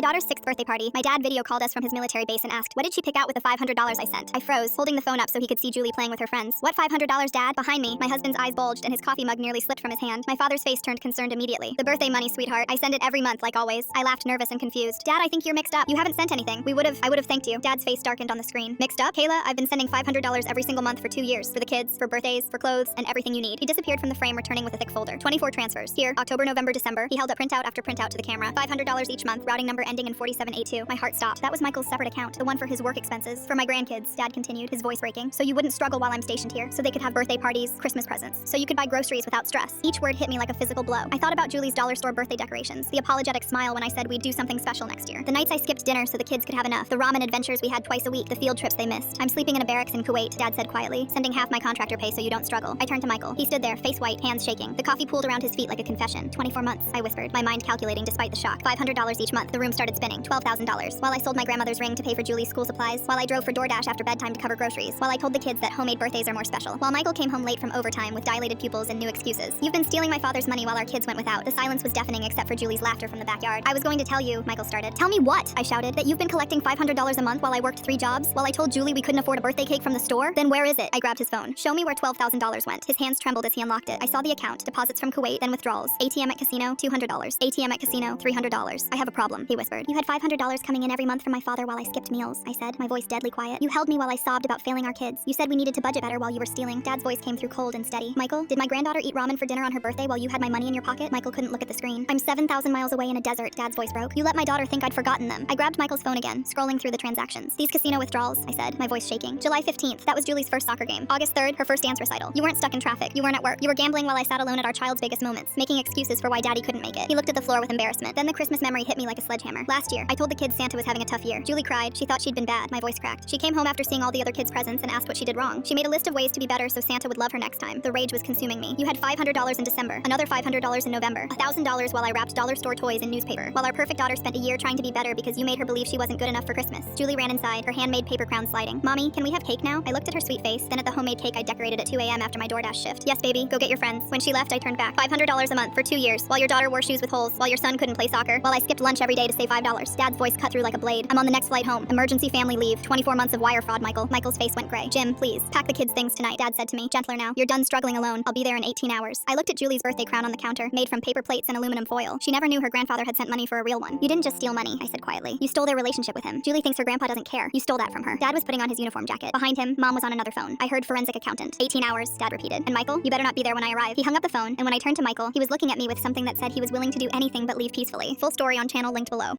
my daughter's 6th birthday party, my dad video called us from his military base and asked, what did she pick out with the $500 I sent? I froze, holding the phone up so he could see Julie playing with her friends. What $500, Dad? Behind me, my husband's eyes bulged and his coffee mug nearly slipped from his hand. My father's face turned concerned immediately. The birthday money, sweetheart. I send it every month, like always. I laughed, nervous and confused. Dad, I think you're mixed up. You haven't sent anything. I would've thanked you. Dad's face darkened on the screen. Mixed up? Kayla, I've been sending $500 every single month for 2 years. For the kids, for birthdays, for clothes, and everything you need. He disappeared from the frame, returning with a thick folder. 24 transfers. Here, October, November, December. He held up printout after printout to the camera. $500 each month, routing number ending in 4782. My heart stopped. That was Michael's separate account, the one for his work expenses. For my grandkids, Dad continued, his voice breaking. So you wouldn't struggle while I'm stationed here. So they could have birthday parties, Christmas presents. So you could buy groceries without stress. Each word hit me like a physical blow. I thought about Julie's dollar store birthday decorations, the apologetic smile when I said we'd do something special next year. The nights I skipped dinner so the kids could have enough. The ramen adventures we had twice a week. The field trips they missed. I'm sleeping in a barracks in Kuwait, Dad said quietly, sending half my contractor pay so you don't struggle. I turned to Michael. He stood there, face white, hands shaking. The coffee pooled around his feet like a confession. 24 months, I whispered, my mind calculating despite the shock. $500 each month. The room started spinning. $12,000. While I sold my grandmother's ring to pay for Julie's school supplies. While I drove for DoorDash after bedtime to cover groceries. While I told the kids that homemade birthdays are more special. While Michael came home late from overtime with dilated pupils and new excuses. You've been stealing my father's money while our kids went without. The silence was deafening except for Julie's laughter from the backyard. I was going to tell you, Michael started. Tell me what? I shouted. That you've been collecting $500 a month while I worked 3 jobs? While I told Julie we couldn't afford a birthday cake from the store? Then where is it? I grabbed his phone. Show me where $12,000 went. His hands trembled as he unlocked it. I saw the account. Deposits from Kuwait, then withdrawals. ATM at casino, $200. ATM at casino, $300. I have a problem, he whispered. You had $500 coming in every month from my father while I skipped meals, I said, my voice deadly quiet. You held me while I sobbed about failing our kids. You said we needed to budget better while you were stealing. Dad's voice came through cold and steady. Michael, did my granddaughter eat ramen for dinner on her birthday while you had my money in your pocket? Michael couldn't look at the screen. I'm 7,000 miles away in a desert, Dad's voice broke. You let my daughter think I'd forgotten them. I grabbed Michael's phone again, scrolling through the transactions. These casino withdrawals, I said, my voice shaking. July 15th, that was Julie's first soccer game. August 3rd, her first dance recital. You weren't stuck in traffic. You weren't at work. You were gambling while I sat alone at our child's biggest moments, making excuses for why Daddy couldn't make it. He looked at the floor with embarrassment. Then the Christmas memory hit me like a sledgehammer. Last year, I told the kids Santa was having a tough year. Julie cried. She thought she'd been bad. My voice cracked. She came home after seeing all the other kids' presents and asked what she did wrong. She made a list of ways to be better so Santa would love her next time. The rage was consuming me. You had $500 in December, another $500 in November, $1,000 while I wrapped dollar store toys in newspaper, while our perfect daughter spent a year trying to be better because you made her believe she wasn't good enough for Christmas. Julie ran inside, her handmade paper crown sliding. Mommy, can we have cake now? I looked at her sweet face, then at the homemade cake I decorated at 2 a.m. after my DoorDash shift. Yes, baby, go get your friends. When she left, I turned back. $500 a month for 2 years, while your daughter wore shoes with holes, while your son couldn't play soccer, while I skipped lunch every day to save $5. Dad's voice cut through like a blade. I'm on the next flight home. Emergency family leave. 24 months of wire fraud, Michael. Michael's face went gray. Jim, please, pack the kids' things tonight, Dad said to me. Gentler now. You're done struggling alone. I'll be there in 18 hours. I looked at Julie's birthday crown on the counter, made from paper plates and aluminum foil. She never knew her grandfather had sent money for a real one. You didn't just steal money, I said quietly. You stole their relationship with him. Julie thinks her grandpa doesn't care. You stole that from her. Dad was putting on his uniform jacket. Behind him, Mom was on another phone. I heard forensic accountant. 18 hours, Dad repeated. And Michael, you better not be there when I arrive. He hung up the phone, and when I turned to Michael, he was looking at me with something that said he was willing to do anything but leave peacefully. Full story on channel linked below.